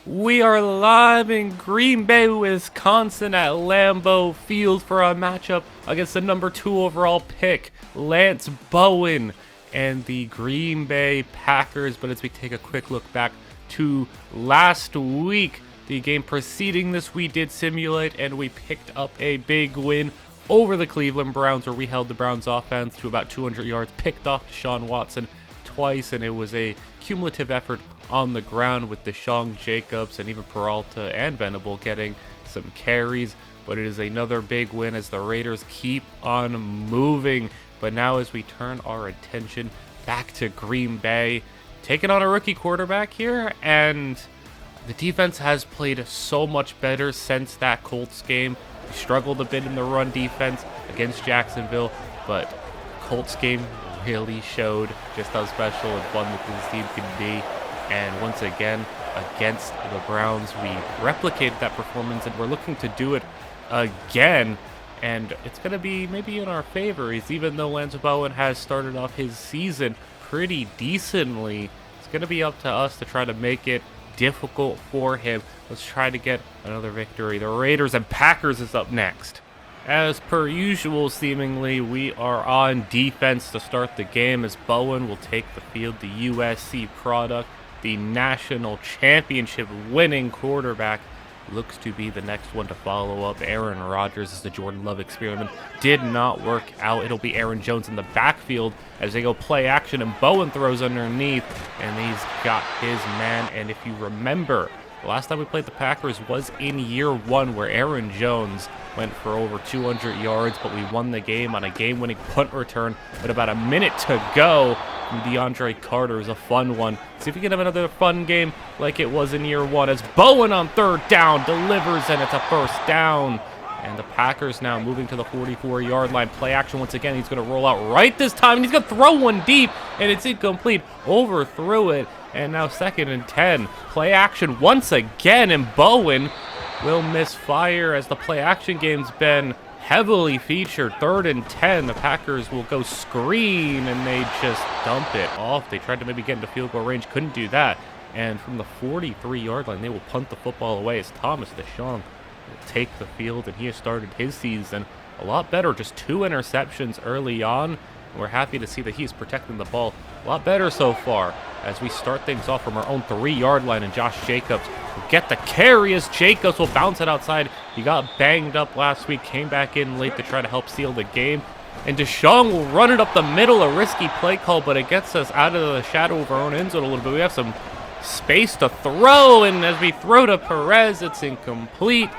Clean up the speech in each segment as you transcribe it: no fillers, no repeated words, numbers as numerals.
We are live in Green Bay, Wisconsin at Lambeau Field for a matchup against the number 2 overall pick, Lance Bowen, and the Green Bay Packers. But as we take a quick look back to last week, the game preceding this we did simulate and we picked up a big win over the Cleveland Browns, where we held the Browns offense to about 200 yards, picked off Deshaun Watson twice, and it was a cumulative effort on the ground with Deshaun Jacobs and even Peralta and Venable getting some carries. But it is another big win as the Raiders keep on moving. But now as we turn our attention back to Green Bay, taking on a rookie quarterback here, and the defense has played so much better since that Colts game. We struggled a bit in the run defense against Jacksonville, but Colts game really showed just how special and fun that this team can be. And once again, against the Browns, we replicated that performance, and we're looking to do it again. And it's going to be maybe in our favor, even though Lance Bowen has started off his season pretty decently. It's going to be up to us to try to make it difficult for him. Let's try to get another victory. The Raiders and Packers is up next. As per usual, seemingly, we are on defense to start the game as Bowen will take the field. The USC product, the national championship winning quarterback, looks to be the next one to follow up. Aaron Rodgers as the Jordan Love experiment did not work out. It'll be Aaron Jones in the backfield as they go play action, and Bowen throws underneath, and he's got his man. And if you remember, the last time we played the Packers was in year one, where Aaron Jones went for over 200 yards, but we won the game on a game-winning punt return with about a minute to go from DeAndre Carter. Is a fun one. See if we can have another fun game like it was in year one, as Bowen on third down delivers, and it's a first down. And the Packers now moving to the 44-yard line. Play action once again. He's going to roll out right this time, and he's going to throw one deep, and it's incomplete. Overthrew it, and now 2nd and 10. Play action once again, and Bowen will misfire as the play action game's been heavily featured. 3rd and 10. The Packers will go screen, and they just dump it off. They tried to maybe get into field goal range, couldn't do that. And from the 43-yard line, they will punt the football away as Thomas Deshaun will take the field, and he has started his season a lot better. Just 2 interceptions early on. We're happy to see that he's protecting the ball a lot better so far as we start things off from our own 3-yard line, and Josh Jacobs will get the carry as Jacobs will bounce it outside. He got banged up last week, came back in late to try to help seal the game. And Deshaun will run it up the middle, a risky play call, but it gets us out of the shadow of our own end zone a little bit. We have some space to throw, and as we throw to Perez, it's incomplete.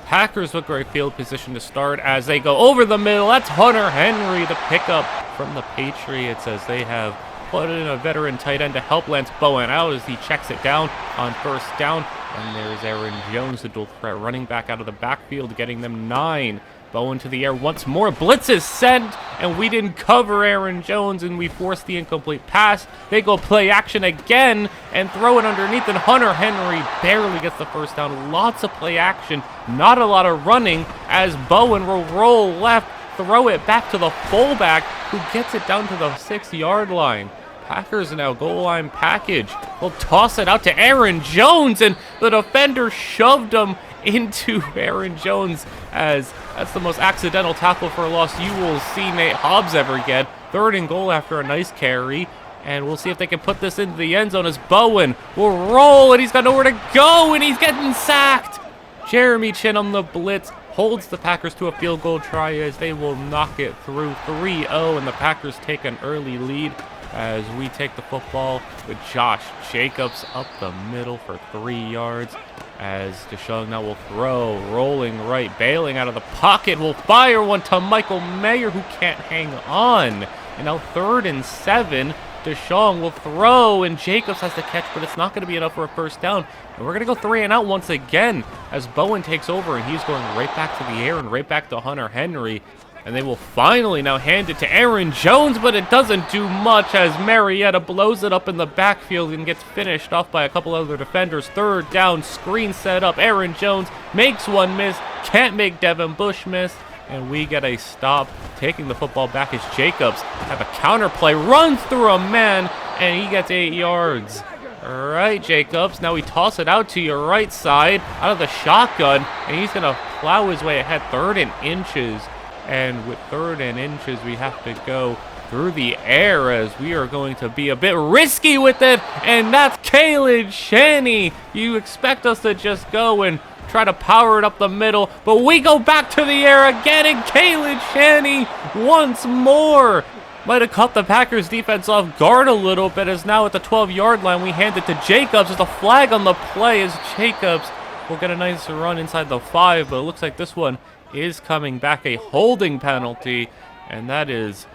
Packers look great field position to start as they go over the middle. That's Hunter Henry, the pickup from the Patriots, as they have put in a veteran tight end to help Lance Bowen out as he checks it down on first down. And there's Aaron Jones, the dual threat running back out of the backfield, getting them 9. Bowen to the air once more. Blitz is sent, and we didn't cover Aaron Jones, and we forced the incomplete pass. They go play action again and throw it underneath, and Hunter Henry barely gets the first down. Lots of play action, not a lot of running, as Bowen will roll left, throw it back to the fullback, who gets it down to the 6-yard line. Packers now goal line package. We'll toss it out to Aaron Jones, and the defender shoved him into Aaron Jones, as that's the most accidental tackle for a loss you will see Nate Hobbs ever get. 3rd and goal after a nice carry, and we'll see if they can put this into the end zone as Bowen will roll, and he's got nowhere to go, and he's getting sacked. Jeremy Chin on the blitz holds the Packers to a field goal try as they will knock it through 3-0, and the Packers take an early lead as we take the football with Josh Jacobs up the middle for 3 yards. As Deshaun now will throw, rolling right, bailing out of the pocket, will fire one to Michael Mayer, who can't hang on. And now 3rd and 7, Deshaun will throw, and Jacobs has to catch, but it's not going to be enough for a first down. And we're going to go 3 and out once again as Bowen takes over, and he's going right back to the air and right back to Hunter Henry. And they will finally now hand it to Aaron Jones, but it doesn't do much as Marietta blows it up in the backfield and gets finished off by a couple other defenders. 3rd down, screen set up. Aaron Jones makes one miss, can't make Devin Bush miss, and we get a stop. Taking the football back is Jacobs. Have a counter play, runs through a man, and he gets 8 yards. All right, Jacobs. Now we toss it out to your right side out of the shotgun, and he's going to plow his way ahead. 3rd and inches. And with 3rd and inches, we have to go through the air as we are going to be a bit risky with it. And that's Kalen Shanny. You expect us to just go and try to power it up the middle, but we go back to the air again, and Kalen Shanny once more. Might have caught the Packers defense off guard a little bit, as now at the 12-yard line we hand it to Jacobs. There's a flag on the play as Jacobs will get a nice run inside the 5, but it looks like this one is coming back, a holding penalty, and that is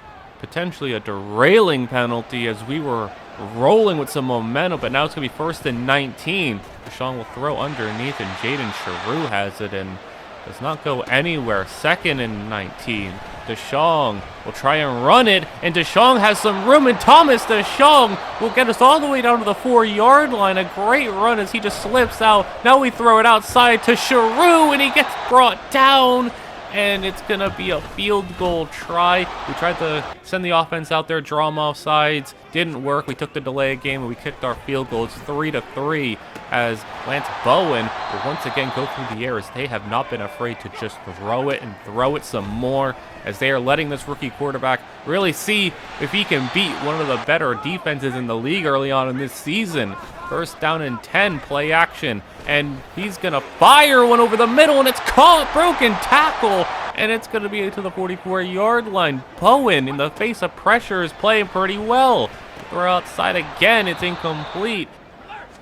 potentially a derailing penalty as we were rolling with some momentum, but now it's going to be 1st and 19. Deshaun will throw underneath, and Jaden Sharu has it and does not go anywhere. 2nd and 19. Deshaun will try and run it, and Deshaun has some room, and Thomas Deshaun will get us all the way down to the 4-yard line. A great run as he just slips out. Now we throw it outside to Sharu, and he gets brought down. And it's going to be a field goal try. We tried to send the offense out there, draw them off sides. Didn't work. We took the delay game, and we kicked our field goal. It's 3-3 as Lance Bowen will once again go through the air as they have not been afraid to just throw it and throw it some more, as they are letting this rookie quarterback really see if he can beat one of the better defenses in the league early on in this season. 1st down and 10, play action, and he's going to fire one over the middle, and it's caught, broken tackle, and it's going to be to the 44-yard line. Bowen, in the face of pressure, is playing pretty well. Throw outside again, it's incomplete.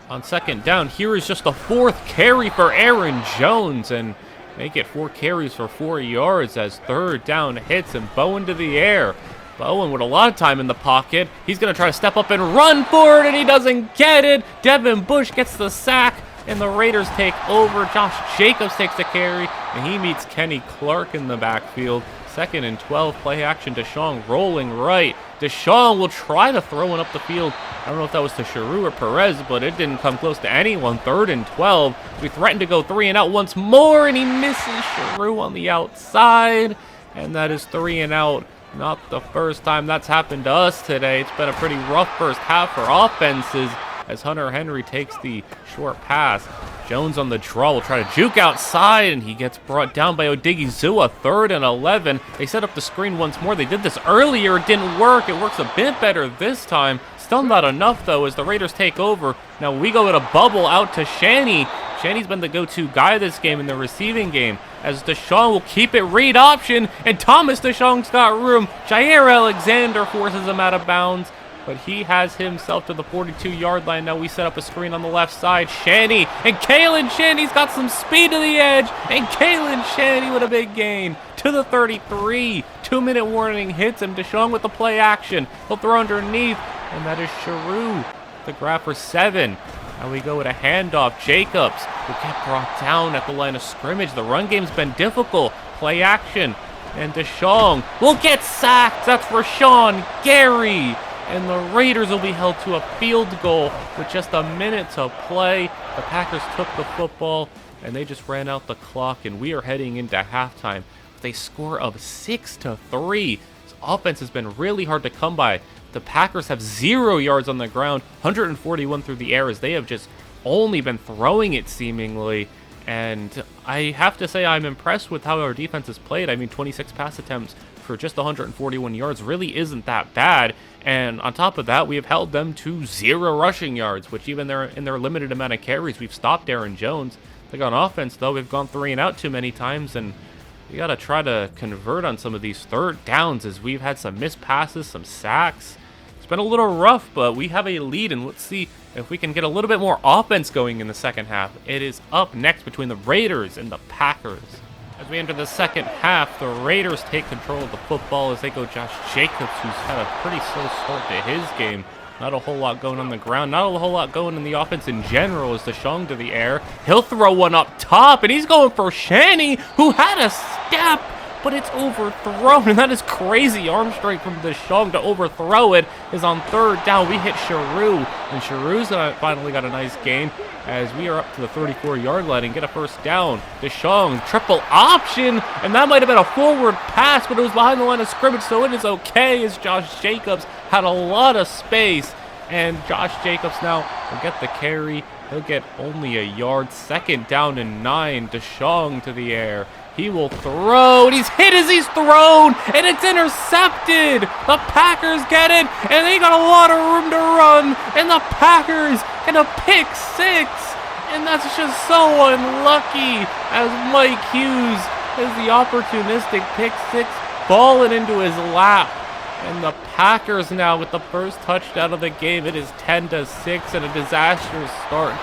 On 2nd down, here is just the 4th carry for Aaron Jones, and make it 4 carries for 4 yards as 3rd down hits, and Bowen to the air. Bowen with a lot of time in the pocket. He's going to try to step up and run for it, and he doesn't get it. Devin Bush gets the sack, and the Raiders take over. Josh Jacobs takes the carry, and he meets Kenny Clark in the backfield. 2nd and 12, play action. Deshaun rolling right. Deshaun will try to throw one up the field. I don't know if that was to Sharu or Perez, but it didn't come close to anyone. 3rd and 12. We threaten to go 3 and out once more, and he misses Sharu on the outside, and that is 3 and out. Not the first time that's happened to us today. It's been a pretty rough first half for offenses as Hunter Henry takes the short pass. Jones on the draw will try to juke outside, and he gets brought down by Odigizua. 3rd and 11. They set up the screen once more. They did this earlier. It didn't work. It works a bit better this time. Still not enough, though, as the Raiders take over. Now we go with a bubble out to Shanny. Shanny's been the go-to guy this game in the receiving game, as Deshaun will keep it read option, and Thomas Deshaun's got room. Jair Alexander forces him out of bounds, but he has himself to the 42-yard line. Now we set up a screen on the left side. Shanny, and Kalen Shanny's got some speed to the edge, and Kalen Shanny with a big gain to the 33. 2-minute warning hits him. Deshaun with the play action. He'll throw underneath, and that is Sharu. The grab for 7. Now we go with a handoff. Jacobs will get brought down at the line of scrimmage. The run game's been difficult. Play action. And Deshaun will get sacked. That's Rashawn Gary. And the Raiders will be held to a field goal with just a minute to play. The Packers took the football, and they just ran out the clock, and we are heading into halftime with a score of 6-3. This offense has been really hard to come by. The Packers have 0 yards on the ground, 141 through the air, as they have just only been throwing it seemingly. And I have to say I'm impressed with how our defense has played. I mean, 26 pass attempts for just 141 yards really isn't that bad. And on top of that, we have held them to 0 rushing yards, which even in their limited amount of carries, we've stopped Aaron Jones. Like on offense, though, we've gone 3 and out too many times, and we got to try to convert on some of these 3rd downs, as we've had some missed passes, some sacks. It's been a little rough, but we have a lead, and let's see if we can get a little bit more offense going in the second half. It is up next between the Raiders and the Packers. As we enter the second half, the Raiders take control of the football as they go Josh Jacobs, who's had a pretty slow start to his game. Not a whole lot going on the ground, not a whole lot going in the offense in general, as Deshaun to the air. He'll throw one up top, and he's going for Shanny, who had a step, but it's overthrown, and that is crazy. Arm straight from Deshaun to overthrow it is on 3rd down. We hit Sharu, and Sharu's finally got a nice gain as we are up to the 34-yard line and get a 1st down. Deshaun, triple option, and that might have been a forward pass, but it was behind the line of scrimmage, so it is okay, as Josh Jacobs had a lot of space And Josh Jacobs now will get the carry. He'll get only a yard. 2nd down and 9. Deshaun to the air. He will throw, and he's hit as he's thrown, and it's intercepted. The Packers get it, and they got a lot of room to run, and the Packers get a pick 6. And that's just so unlucky as Mike Hughes has the opportunistic pick 6 falling into his lap. And the Packers now with the first touchdown of the game. It is 10-6 and a disastrous start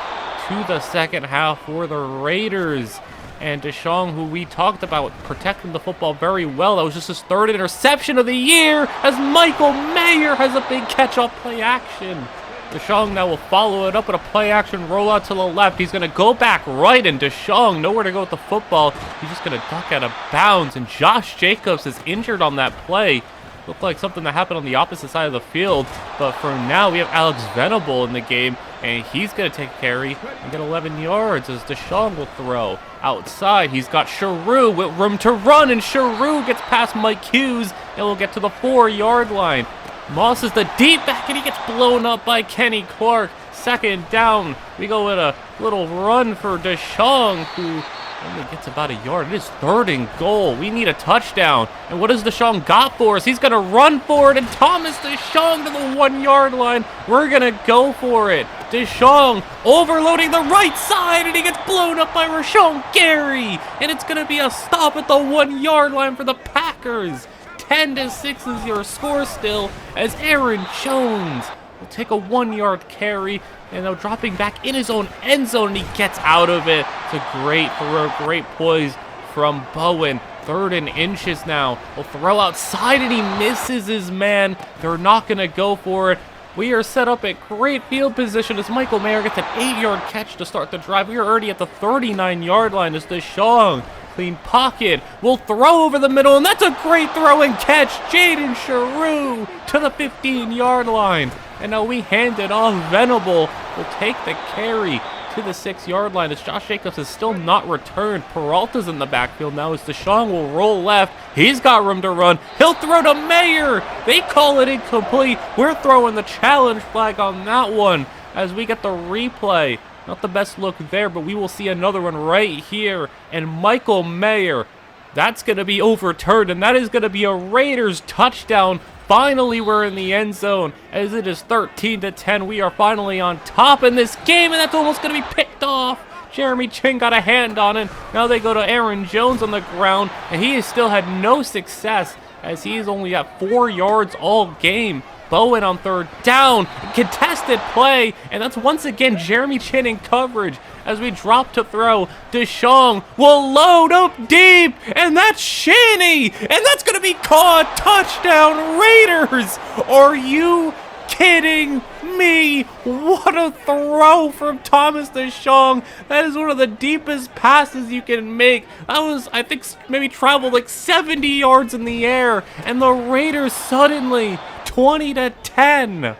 to the second half for the Raiders. And Deshaun, who we talked about protecting the football very well, that was just his 3rd interception of the year as Michael Mayer has a big catch-off play action. Deshaun now will follow it up with a play action rollout to the left. He's going to go back right, and Deshaun, nowhere to go with the football. He's just going to duck out of bounds, and Josh Jacobs is injured on that play. Looked like something that happened on the opposite side of the field, but for now we have Alex Venable in the game, and he's going to take a carry and get 11 yards as Deshaun will throw. Outside, he's got Sharu with room to run, and Sharu gets past Mike Hughes and will get to the 4-yard line. Moss is the deep back, and he gets blown up by Kenny Clark. 2nd down. We go with a little run for Deshaun, who only gets about a yard. It is 3rd and goal. We need a touchdown. And what has Deshaun got for us? He's going to run for it, and Thomas Deshaun to the 1-yard line. We're going to go for it. Deshaun overloading the right side, and he gets blown up by Rashawn Gary. And it's going to be a stop at the 1-yard line for the Packers. 10-6 is your score still as Aaron Jones will take a 1-yard carry, and now dropping back in his own end zone, and he gets out of it. It's a great throw, great poise from Bowen. 3rd and inches now. Will throw outside, and he misses his man. They're not going to go for it. We are set up at great field position as Michael Mayer gets an 8-yard catch to start the drive. We are already at the 39-yard line as Deshaun, clean pocket, will throw over the middle, and that's a great throw and catch. Jaden Sharu to the 15-yard line. And now we hand it off. Venable will take the carry to the 6-yard line as Josh Jacobs is still not returned. Peralta's in the backfield now as Deshaun will roll left. He's got room to run. He'll throw to Mayer. They call it incomplete. We're throwing the challenge flag on that one as we get the replay. Not the best look there, but we will see another one right here. And Michael Mayer, that's going to be overturned, and that is going to be a Raiders touchdown. Finally, we're in the end zone as it is 13-10. We are finally on top in this game, and that's almost going to be picked off. Jeremy Chin got a hand on it. Now they go to Aaron Jones on the ground, and he has still had no success as he's only at 4 yards all game. Bowen on 3rd down, contested play, and that's once again Jeremy Chin in coverage as we drop to throw. Deshaun will load up deep, and that's Shanny, and that's going to be caught. Touchdown Raiders! Are you kidding me? What a throw from Thomas Deshaun. That is one of the deepest passes you can make. That was, I think, maybe traveled like 70 yards in the air, and the Raiders suddenly 20-10.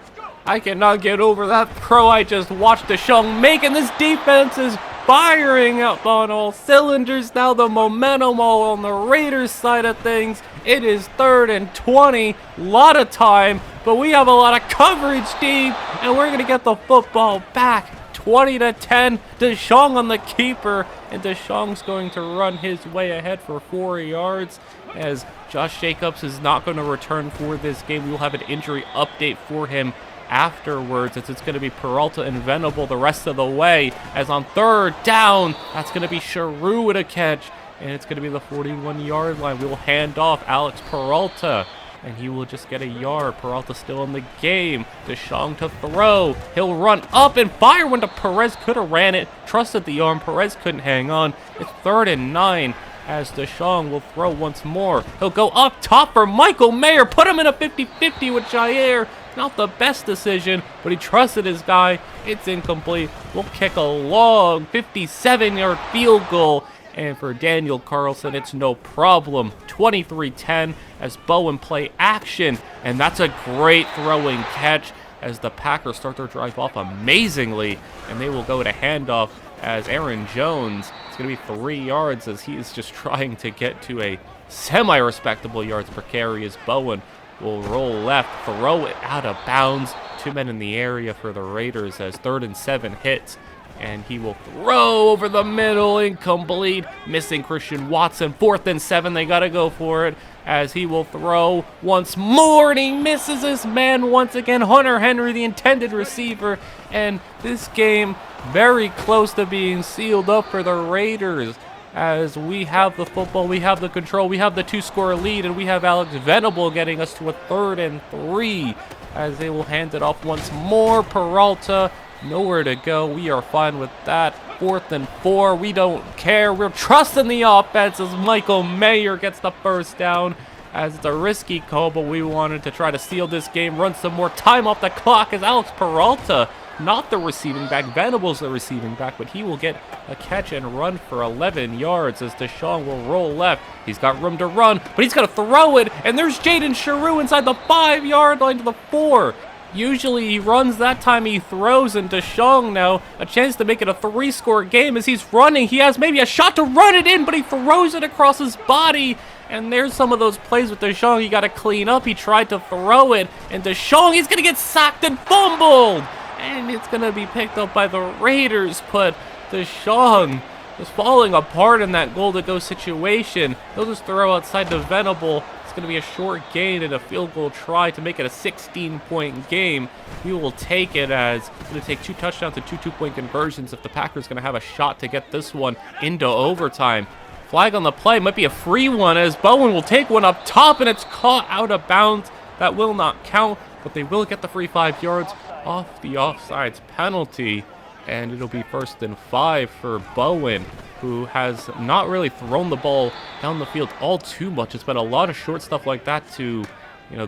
I cannot get over that throw I just watched Deshaun make, and this defense is firing up on all cylinders. Now the momentum all on the Raiders side of things. It is 3rd and 20. Lot of time, but we have a lot of coverage deep, and we're going to get the football back. 20-10. Deshaun on the keeper, and Deshaun's going to run his way ahead for 4 yards as Josh Jacobs is not going to return for this game. We will have an injury update for him afterwards as it's going to be Peralta and Venable the rest of the way as on 3rd down, that's going to be Sharu with a catch, and it's going to be the 41-yard line. We will hand off Alex Peralta, and he will just get a yard. Peralta still in the game. Deshaun to throw. He'll run up and fire when Perez could have ran it. Trusted the arm. Perez couldn't hang on. It's 3rd and 9 as Deshaun will throw once more. He'll go up top for Michael Mayer. Put him in a 50-50 with Jair. Not the best decision, but he trusted his guy. It's incomplete. We'll kick a long 57-yard field goal. And for Daniel Carlson, it's no problem. 23-10 as Bowen play action. And that's a great throwing catch as the Packers start their drive off amazingly. And they will go to handoff as Aaron Jones. It's going to be 3 yards as he is just trying to get to a semi-respectable yards per carry as Bowen will roll left, throw it out of bounds. 2 men in the area for the Raiders as 3rd and 7 hits. And he will throw over the middle, incomplete, missing Christian Watson. 4th and 7, they got to go for it as he will throw once more, and he misses his man once again. Hunter Henry, the intended receiver, and this game very close to being sealed up for the Raiders as we have the football, we have the control, we have the 2-score lead, and we have Alex Venable getting us to a 3rd and 3 as they will hand it off once more. Peralta, nowhere to go. We are fine with that. 4th and 4. We don't care. We're trusting the offense as Michael Mayer gets the first down. As it's a risky call, but we wanted to try to seal this game, run some more time off the clock as Alex Peralta, not the receiving back, Venable's the receiving back, but he will get a catch and run for 11 yards as Deshaun will roll left. He's got room to run, but he's going to throw it, and there's Jaden Sharu inside the 5-yard line to the 4. Usually he runs, that time he throws, and Deshaun now a chance to make it a 3-score game as he's running. He has maybe a shot to run it in, but he throws it across his body. And there's some of those plays with Deshaun you got to clean up. He tried to throw it, and Deshaun, he's going to get sacked and fumbled. And it's going to be picked up by the Raiders, but Deshaun is falling apart in that goal-to-go situation. He'll just throw outside to Venable. It's going to be a short gain and a field goal try to make it a 16-point game. We will take it as it's going to take 2 touchdowns and 2 two-point conversions if the Packers are going to have a shot to get this one into overtime. Flag on the play, might be a free one as Bowen will take one up top, and it's caught out of bounds. That will not count, but they will get the free 5 yards off the offsides penalty, and it'll be 1st and 5 for Bowen, who has not really thrown the ball down the field all too much. It's been a lot of short stuff like that to,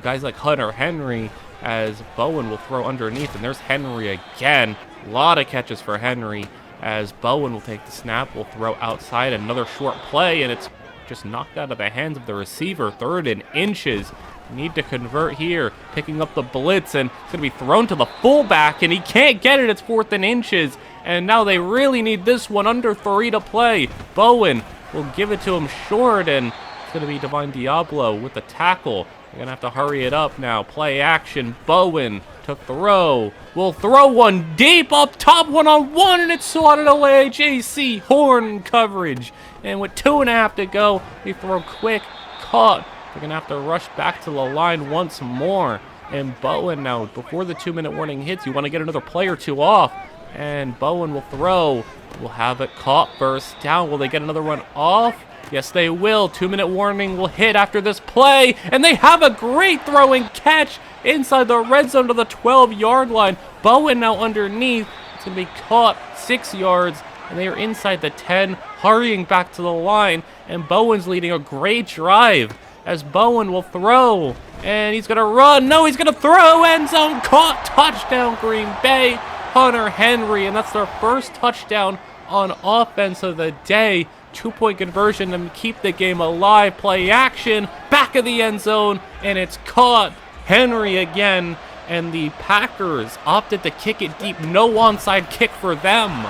guys like Hunter Henry, as Bowen will throw underneath, and there's Henry again. A lot of catches for Henry as Bowen will take the snap, will throw outside, another short play, and it's just knocked out of the hands of the receiver. 3rd and inches. Need to convert here, picking up the blitz, and it's going to be thrown to the fullback, and he can't get it. It's 4th and inches, and now they really need this one, under 3 to play. Bowen will give it to him short, and it's going to be Divine Diablo with the tackle. They're going to have to hurry it up now. Play action. Bowen to throw. Will throw one deep up top, 1-on-1, and it's swatted away. JC Horn coverage. And with 2.5 to go, they throw quick, caught. They're going to have to rush back to the line once more. And Bowen now, before the 2-minute warning hits, you want to get another play or 2 off. And Bowen will throw. Will have it caught, burst down. Will they get another one off? Yes, they will. 2-minute warning will hit after this play. And they have a great throwing catch inside the red zone to the 12-yard line. Bowen now underneath. It's going to be caught 6 yards. And they are inside the 10, hurrying back to the line. And Bowen's leading a great drive as Bowen will throw. And he's going to run. No, he's going to throw. End zone caught. Touchdown, Green Bay. Hunter Henry. And that's their first touchdown on offense of the day. 2-point conversion to keep the game alive. Play action. Back of the end zone. And it's caught. Henry again. And the Packers opted to kick it deep. No onside kick for them.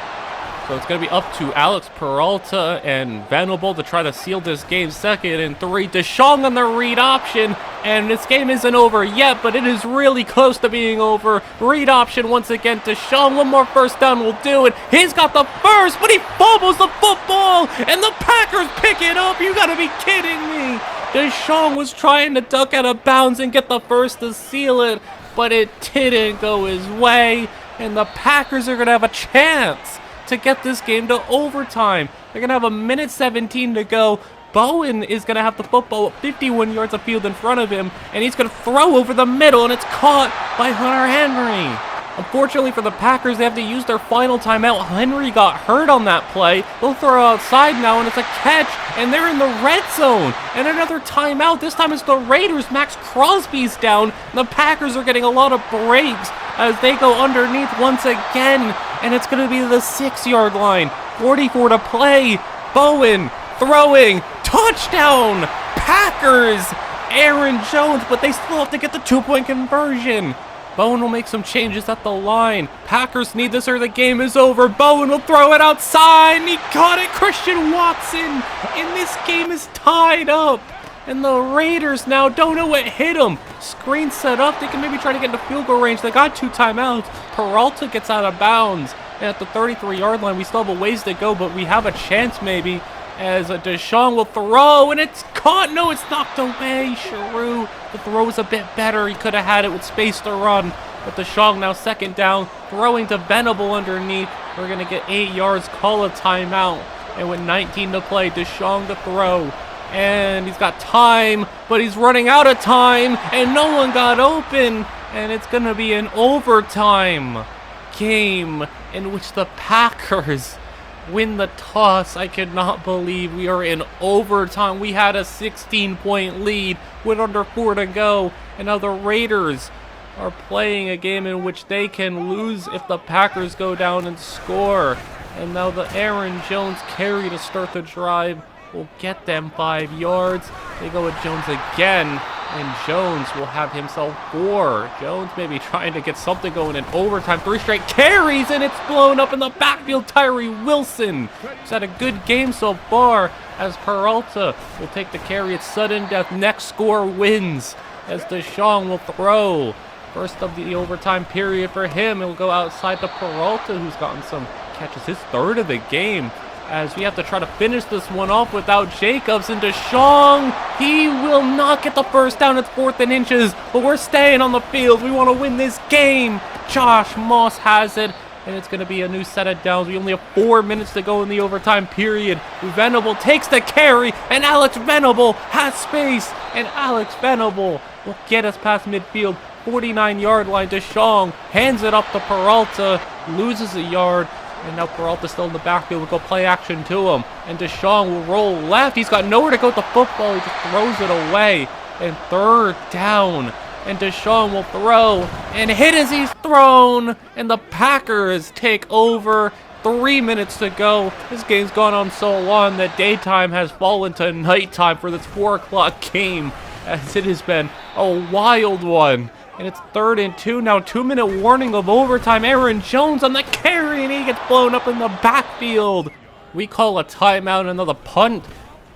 So it's going to be up to Alex Peralta and Venable to try to seal this game. 2nd and 3. Deshaun on the read option. And this game isn't over yet, but it is really close to being over. Read option once again. Deshaun, one more first down will do it. He's got the first, but he fumbles the football. And the Packers pick it up. You got to be kidding me. Deshaun was trying to duck out of bounds and get the first to seal it, but it didn't go his way. And the Packers are going to have a chance to get this game to overtime. They're going to have 1:17 to go. Bowen is going to have the football 51 yards of field in front of him, and he's going to throw over the middle, and it's caught by Hunter Henry. Unfortunately for the Packers, they have to use their final timeout. Henry got hurt on that play. They'll throw outside now, and it's a catch, and they're in the red zone. And another timeout. This time it's the Raiders. Max Crosby's down. And the Packers are getting a lot of breaks as they go underneath once again. And it's going to be the 6-yard line. 44 to play. Bowen throwing. Touchdown! Packers! Aaron Jones, but they still have to get the 2-point conversion. Bowen will make some changes at the line. Packers need this or the game is over. Bowen will throw it outside. He caught it. Christian Watson. And this game is tied up. And the Raiders now don't know what hit them. Screen set up. They can maybe try to get into field goal range. They got 2 timeouts. Peralta gets out of bounds. And at the 33-yard line, we still have a ways to go, but we have a chance maybe. As Deshaun will throw, and it's caught. No, it's knocked away. Cheru, the throw was a bit better. He could have had it with space to run. But Deshaun now second down, throwing to Venable underneath. We're going to get 8 yards, call a timeout. And with 19 to play, Deshaun to throw. And he's got time, but he's running out of time. And no one got open. And it's going to be an overtime game in which the Packers win the toss. I cannot believe we are in overtime. We had a 16-point lead with under 4 to go. And now the Raiders are playing a game in which they can lose if the Packers go down and score. And now the Aaron Jones carry to start the drive will get them 5 yards. They go with Jones again, and Jones will have himself 4. Jones maybe trying to get something going in overtime. 3 straight carries, and it's blown up in the backfield. Tyree Wilson has had a good game so far, as Peralta will take the carry. It's sudden death. Next score wins, as Deshaun will throw. First of the overtime period for him. It'll go outside to Peralta, who's gotten some catches. His 3rd of the game, as we have to try to finish this one off without Jacobs. And Deshaun, he will not get the first down. It's 4th and inches, but we're staying on the field. We want to win this game. Josh Moss has it, and it's going to be a new set of downs. We only have 4 minutes to go in the overtime period. Venable takes the carry, and Alex Venable has space, and Alex Venable will get us past midfield. 49-yard line. Deshaun hands it up to Peralta, loses a yard. And now Peralta's still in the backfield. We'll go play action to him. And Deshaun will roll left. He's got nowhere to go with the football. He just throws it away. And 3rd down. And Deshaun will throw. And hit as he's thrown. And the Packers take over. 3 minutes to go. This game's gone on so long that daytime has fallen to nighttime for this 4 o'clock game. As it has been a wild one. And it's 3rd and 2 now. 2-minute warning of overtime. Aaron Jones on the carry, and he gets blown up in the backfield. We call a timeout. Another punt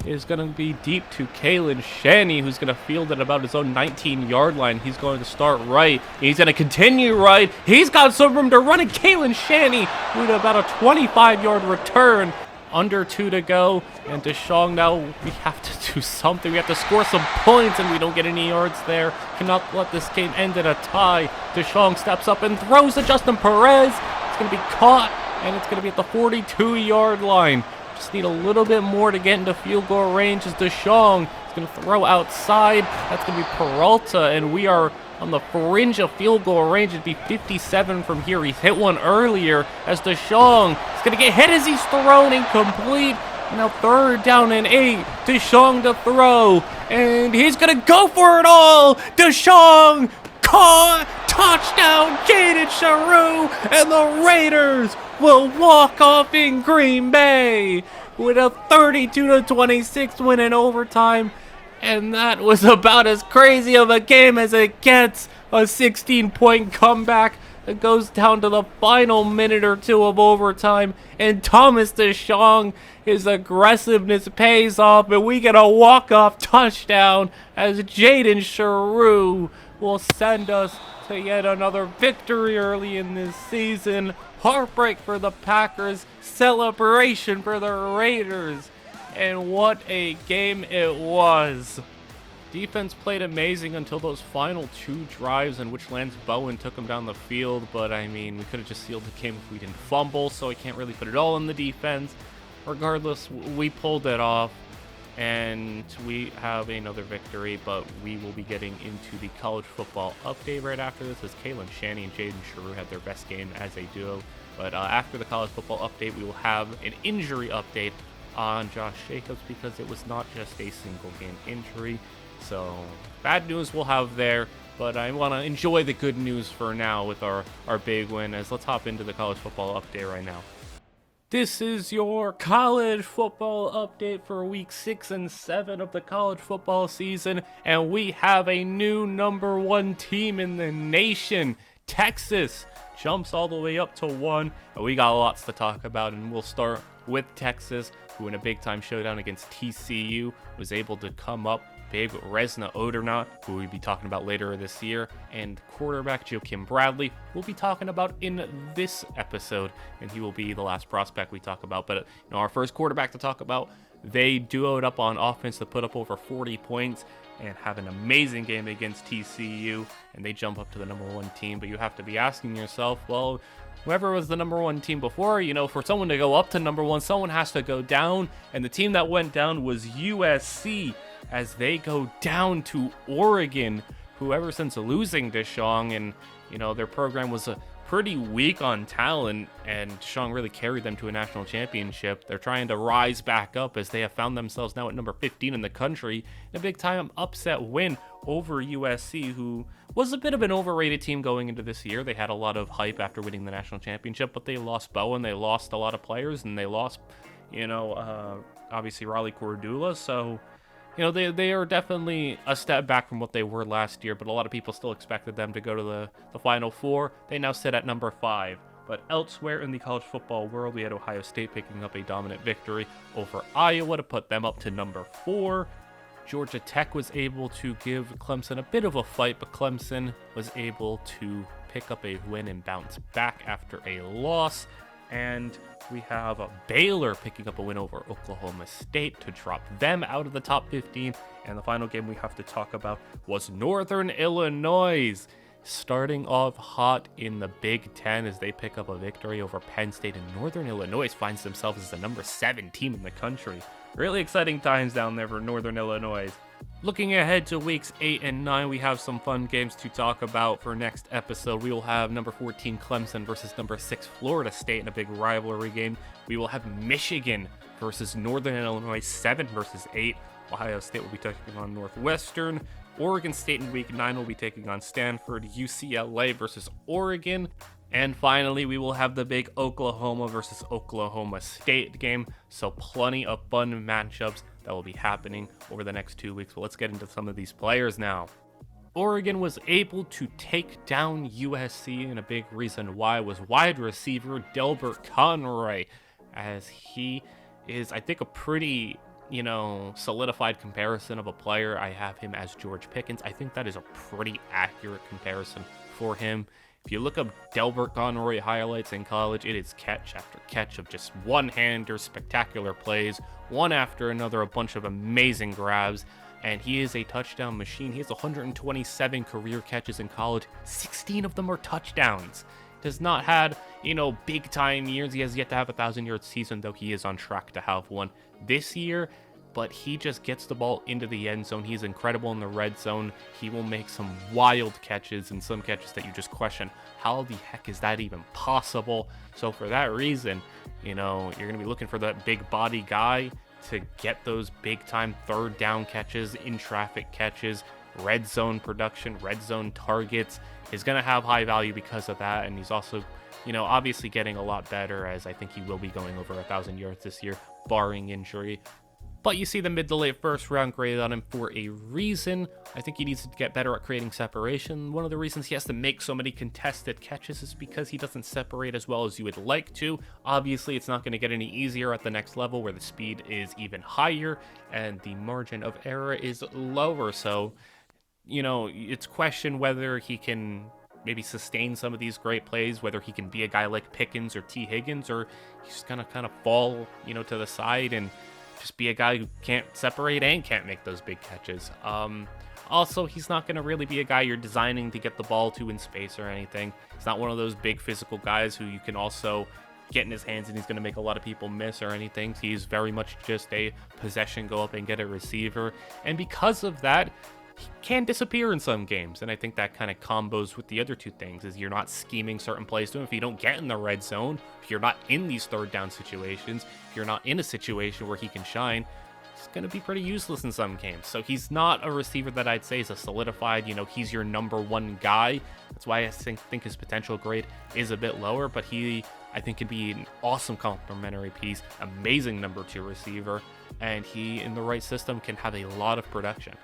is going to be deep to Kalen Shanny, who's going to field it about his own 19-yard line. He's going to start right. He's going to continue right. He's got some room to run, and Kalen Shanny with about a 25-yard return. Under 2 to go, and Deshaun now, we have to do something. We have to score some points, and we don't get any yards there. Cannot let this game end in a tie. Deshaun steps up and throws to Justin Perez. It's going to be caught, and it's going to be at the 42-yard line. Just need a little bit more to get into field goal range as Deshaun is going to throw outside. That's going to be Peralta, and we are on the fringe of field goal range. It'd be 57 from here. He's hit one earlier as Deshaun is going to get hit as he's thrown incomplete. Now 3rd down and 8. Deshaun to throw. And he's going to go for it all. Deshaun caught. Touchdown, Jaden Cheru. And the Raiders will walk off in Green Bay with a 32-26 win in overtime. And that was about as crazy of a game as it gets. A 16-point comeback that goes down to the final minute or 2 of overtime. And Thomas Deshaun, his aggressiveness pays off. And we get a walk-off touchdown as Jaden Cheru will send us to yet another victory early in this season. Heartbreak for the Packers. Celebration for the Raiders. And what a game it was. Defense played amazing until those final 2 drives in which Lance Bowen took him down the field. But, I mean, we could have just sealed the game if we didn't fumble, so I can't really put it all in the defense. Regardless, we pulled it off, and we have another victory. But we will be getting into the college football update right after this, as Kalen Shanny and Jaden Cheru had their best game as a duo. But after the college football update, we will have an injury update on Josh Jacobs, because it was not just a single game injury. So bad news we'll have there, but I want to enjoy the good news for now with our big win. As let's hop into the college football update right now. This is your college football update for week 6 and 7 of the college football season, and we have a new #1 team in the nation. Texas jumps all the way up to 1, and we got lots to talk about, and we'll start with Texas, who in a big-time showdown against TCU was able to come up big Resna Odernaut, who we'll be talking about later this year, and quarterback Joakim Bradley, we'll be talking about in this episode, and he will be the last prospect we talk about. But our first quarterback to talk about, they duoed up on offense to put up over 40 points and have an amazing game against TCU, and they jump up to the #1 team. But you have to be asking yourself, well, whoever was the #1 team before, for someone to go up to #1, someone has to go down. And the team that went down was USC, as they go down to Oregon, who ever since losing Deshaun, and, their program was pretty weak on talent, and Deshaun really carried them to a national championship. They're trying to rise back up as they have found themselves now at number 15 in the country. A big-time upset win over USC, who was a bit of an overrated team going into this year. They had a lot of hype after winning the national championship, but they lost Bowen, they lost a lot of players, and they lost, obviously Raleigh Cordula. So, they are definitely a step back from what they were last year, but a lot of people still expected them to go to the Final Four. They now sit at number 5. But elsewhere in the college football world, we had Ohio State picking up a dominant victory over Iowa to put them up to number 4. Georgia Tech was able to give Clemson a bit of a fight, but Clemson was able to pick up a win and bounce back after a loss. And we have Baylor picking up a win over Oklahoma State to drop them out of the top 15. And the final game we have to talk about was Northern Illinois, starting off hot in the Big Ten as they pick up a victory over Penn State. And Northern Illinois finds themselves as the number 7 team in the country. Really exciting times down there for Northern Illinois. Looking ahead to weeks 8 and 9, we have some fun games to talk about for next episode. We will have number 14 Clemson versus number 6 Florida State in a big rivalry game. We will have Michigan versus Northern Illinois, 7 versus 8. Ohio State will be taking on Northwestern. Oregon State in week 9 will be taking on Stanford. UCLA versus Oregon. And finally, we will have the big Oklahoma versus Oklahoma State game. So plenty of fun matchups that will be happening over the next 2 weeks. But let's get into some of these players now. Oregon was able to take down USC, and a big reason why was wide receiver Delbert Conroy, as he is, I think, a pretty, solidified comparison of a player. I have him as George Pickens. I think that is a pretty accurate comparison for him. If you look up Delbert Conroy highlights in college, it is catch after catch of just one-hander, spectacular plays, one after another, a bunch of amazing grabs, and he is a touchdown machine. He has 127 career catches in college. 16 of them are touchdowns. Does not had, big-time years. He has yet to have a 1,000-yard season, though he is on track to have one this year. But he just gets the ball into the end zone. He's incredible in the red zone. He will make some wild catches, and some catches that you just question, how the heck is that even possible? So for that reason, you're going to be looking for that big body guy to get those big time third down catches, in traffic catches, red zone production, red zone targets. Is going to have high value because of that. And he's also, obviously getting a lot better, as I think he will be going over 1,000 yards this year, barring injury. But you see the mid to late first round grade on him for a reason. I think he needs to get better at creating separation. One of the reasons he has to make so many contested catches is because he doesn't separate as well as you would like to. Obviously, it's not going to get any easier at the next level where the speed is even higher and the margin of error is lower. So, it's question whether he can maybe sustain some of these great plays, whether he can be a guy like Pickens or T. Higgins, or he's going to kind of fall, to the side and just be a guy who can't separate and can't make those big catches. Also, he's not going to really be a guy you're designing to get the ball to in space or anything. He's not one of those big physical guys who you can also get in his hands and he's going to make a lot of people miss or anything. He's very much just a possession, go up and get a receiver. And because of that, he can disappear in some games, and I think that kind of combos with the other two things, is you're not scheming certain plays to him. If you don't get in the red zone, if you're not in these third down situations, if you're not in a situation where he can shine, it's going to be pretty useless in some games. So he's not a receiver that I'd say is a solidified, he's your number one guy. That's why I think his potential grade is a bit lower, but I think can be an awesome complementary piece, amazing number 2 receiver, and he, in the right system, can have a lot of production.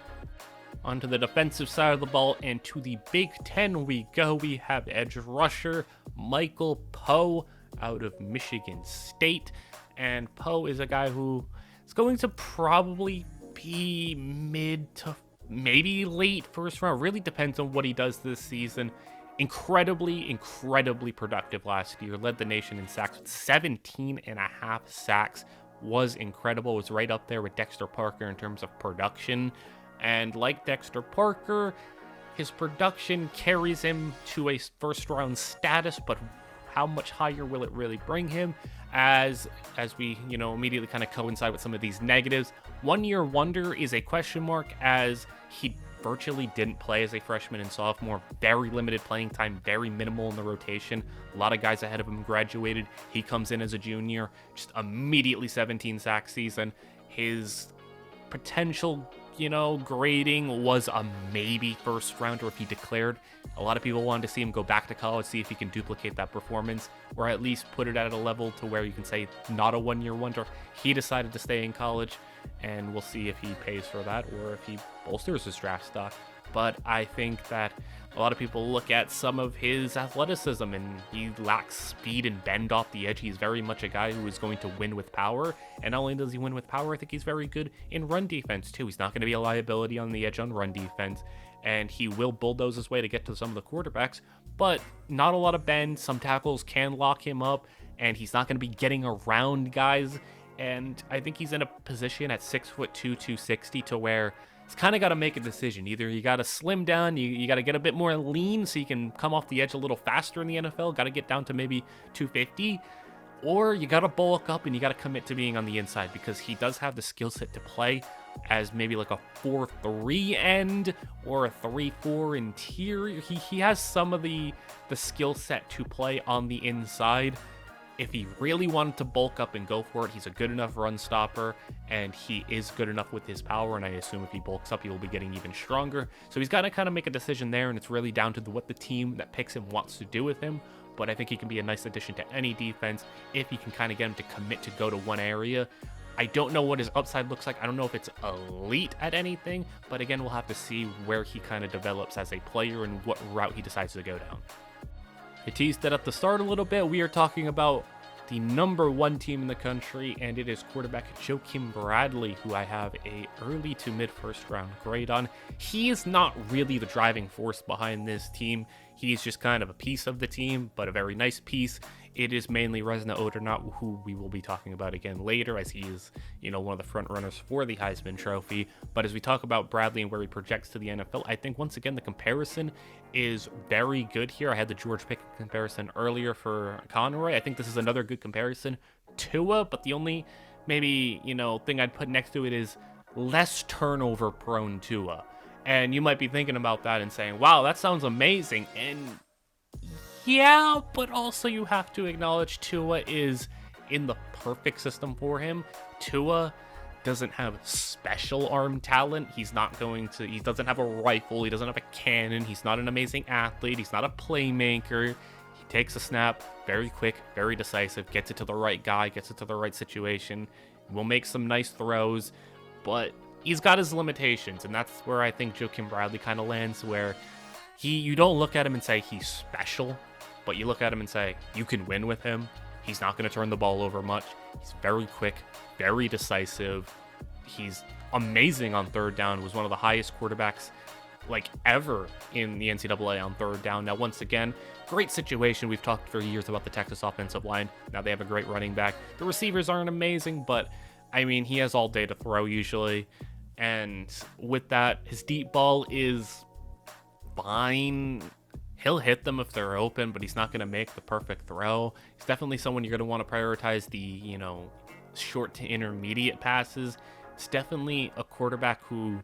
Onto the defensive side of the ball, and to the Big Ten we go. We have edge rusher Michael Poe out of Michigan State, and Poe is a guy who is going to probably be mid to maybe late first round. Really depends on what he does this season. Incredibly productive last year. Led the nation in sacks with 17 and a half sacks. Was incredible. Was right up there with Dexter Parker in terms of production. And like Dexter Parker, his production carries him to a first round status, but how much higher will it really bring him as we, immediately kind of coincide with some of these negatives. 1 year wonder is a question mark, as he virtually didn't play as a freshman and sophomore. Very limited playing time, very minimal in the rotation. A lot of guys ahead of him graduated. He comes in as a junior, just immediately 17 sack season. His potential, grading was a maybe first rounder if he declared. A lot of people wanted to see him go back to college, see if he can duplicate that performance, or at least put it at a level to where you can say not a 1 year wonder. He decided to stay in college, and we'll see if he pays for that or if he bolsters his draft stock. But I think that a lot of people look at some of his athleticism, and he lacks speed and bend off the edge. He's very much a guy who is going to win with power. And not only does he win with power, I think he's very good in run defense too. He's not going to be a liability on the edge on run defense, and he will bulldoze his way to get to some of the quarterbacks, but not a lot of bend. Some tackles can lock him up, and he's not going to be getting around guys. And I think he's in a position at 6'2", 260 to where he's kind of got to make a decision. Either you got to slim down, you got to get a bit more lean so you can come off the edge a little faster in the NFL, got to get down to maybe 250, or you got to bulk up and you got to commit to being on the inside, because he does have the skill set to play as maybe like a 4-3 end or a 3-4 interior. He has some of the skill set to play on the inside. If he really wanted to bulk up and go for it, he's a good enough run stopper, and he is good enough with his power, and I assume if he bulks up, he will be getting even stronger. So he's got to kind of make a decision there, and it's really down to what the team that picks him wants to do with him. But I think he can be a nice addition to any defense if you can kind of get him to commit to go to one area. I don't know what his upside looks like. I don't know if it's elite at anything, but again, we'll have to see where he kind of develops as a player and what route he decides to go down. I teased it at the start a little bit. We are talking about the number one team in the country, and it is quarterback Joakim Bradley, who I have a early to mid first round grade on. He is not really the driving force behind this team. He's just kind of a piece of the team, but a very nice piece. It is mainly Resna Odernot, who we will be talking about again later, as he is, one of the front runners for the Heisman Trophy. But as we talk about Bradley and where he projects to the NFL, I think once again the comparison is very good here. I had the George Pickens comparison earlier for Conroy. I think this is another good comparison. Tua, but the only maybe thing I'd put next to it is less turnover prone Tua. And you might be thinking about that and saying, wow, that sounds amazing. And yeah, but also you have to acknowledge Tua is in the perfect system for him. Tua doesn't have special arm talent. He doesn't have a rifle. He doesn't have a cannon. He's not an amazing athlete. He's not a playmaker. He takes a snap, very quick, very decisive, gets it to the right guy, gets it to the right situation, will make some nice throws, but he's got his limitations, and that's where I think Joakim Bradley kind of lands, where you don't look at him and say he's special, but you look at him and say you can win with him. He's not going to turn the ball over much. He's very quick, very decisive. He's amazing on third down. Was one of the highest quarterbacks ever in the NCAA on third down. Now, once again, great situation. We've talked for years about the Texas offensive line. Now they have a great running back. The receivers aren't amazing, but I mean, he has all day to throw usually. And with that, his deep ball is fine. He'll hit them if they're open, but he's not going to make the perfect throw. He's definitely someone you're going to want to prioritize the, short to intermediate passes. It's definitely a quarterback who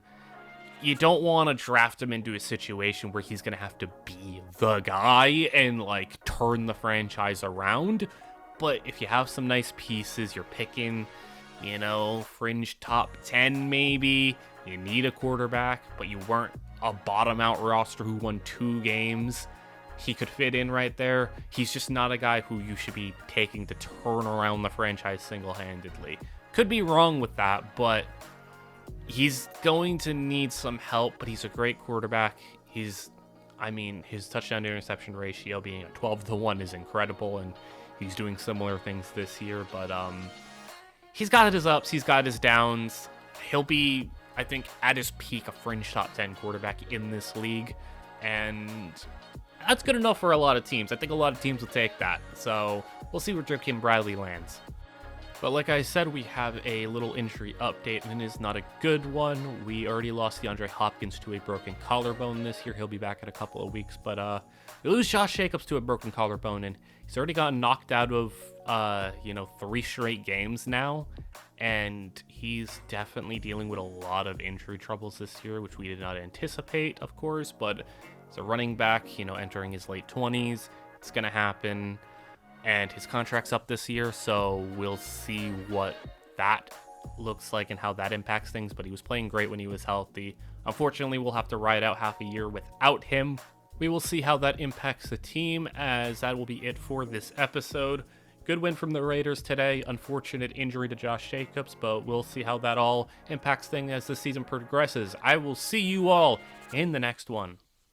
you don't want to draft him into a situation where he's going to have to be the guy and turn the franchise around. But if you have some nice pieces, you're picking, fringe top 10 maybe. You need a quarterback, but you weren't a bottom-out roster who won 2 games. He could fit in right there. He's just not a guy who you should be taking to turn around the franchise single-handedly. Could be wrong with that, but he's going to need some help, but he's a great quarterback. His touchdown-to-interception ratio being at 12-1 is incredible, and he's doing similar things this year, but he's got his ups, he's got his downs. He'll be I think, at his peak, a fringe top 10 quarterback in this league. And that's good enough for a lot of teams. I think a lot of teams will take that. So we'll see where Jaquim Bradley lands. But like I said, we have a little injury update, and it is not a good one. We already lost DeAndre Hopkins to a broken collarbone this year. He'll be back in a couple of weeks. But we lose Josh Jacobs to a broken collarbone, and he's already gotten knocked out of, 3 straight games now. And he's definitely dealing with a lot of injury troubles this year, which we did not anticipate, of course. But as a running back, entering his late 20s, it's going to happen. And his contract's up this year, so we'll see what that looks like and how that impacts things. But he was playing great when he was healthy. Unfortunately, we'll have to ride out half a year without him. We will see how that impacts the team, as that will be it for this episode. Good win from the Raiders today. Unfortunate injury to Josh Jacobs, but we'll see how that all impacts things as the season progresses. I will see you all in the next one.